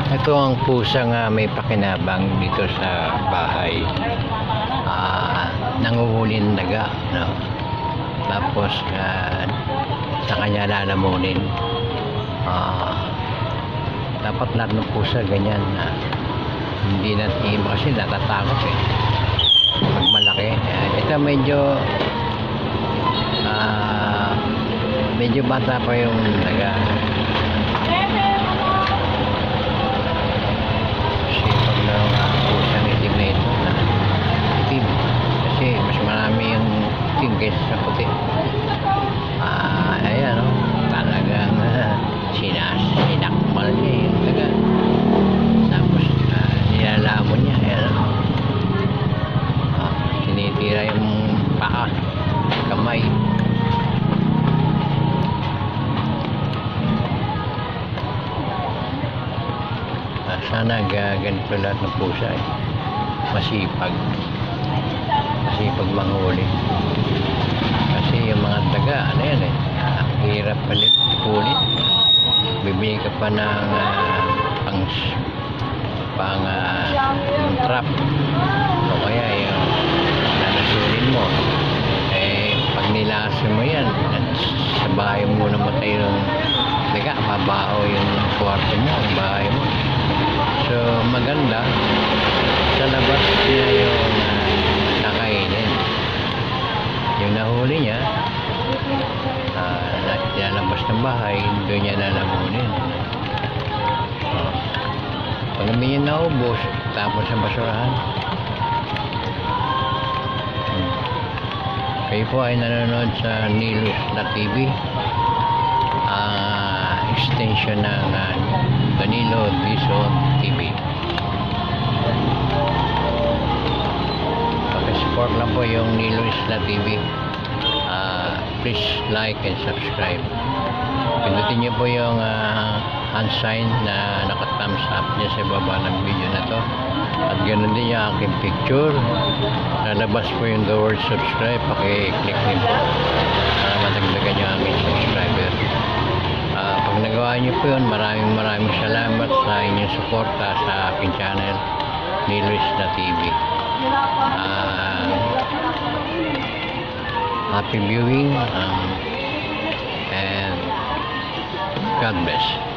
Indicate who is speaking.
Speaker 1: Ito ang pusang may pakinabang dito sa bahay. Nanguhuli ng daga, no? Tapos sa kanya lalamunin. Dapat lahat ng pusa ganyan na hindi natin kasi natatakot pag malaki. Ito medyo bata pa yung daga. Sipag ng pusang itim na ito na itim kasi mas marami yung itim kaysa sa puti. Ayan, talagang sinakmal niya yung daga, tapos nilalamon niya. Ayan, tinitira yung paa, kamay. Sana ganito lahat ng pusa masipag manghuli, kasi yung mga daga hirap palit ulit. Bibili ka pa ng pang trap o kaya yung nanasulin mo, pag nilasan mo yan at sa bahay mo namatay ng daga, mabaho yung kwarto mo, ang bahay mo. So maganda sa labas niya yung nakainin. Yung nahuli niya lalabas ng bahay, doon niya lalamunin. Pag hindi niya naubos, tapos sa basurahan. Kayo po ay nanonood sa Nilos.tv, extension ng Danilo Dizon TV. Pakisupport lang po yung Nilos.tv. Please like and subscribe. Pindutin niyo po yung hand sign na naka-thumbs up niya sa baba ng video na to, at ganoon din yung aking picture. Lalabas po yung the word subscribe, paki-click din po para madagdagan yung aming subscriber. Pag nagawa niyo po yun, maraming salamat sa inyong suporta sa aking channel Nilos.tv. Happy viewing and God bless.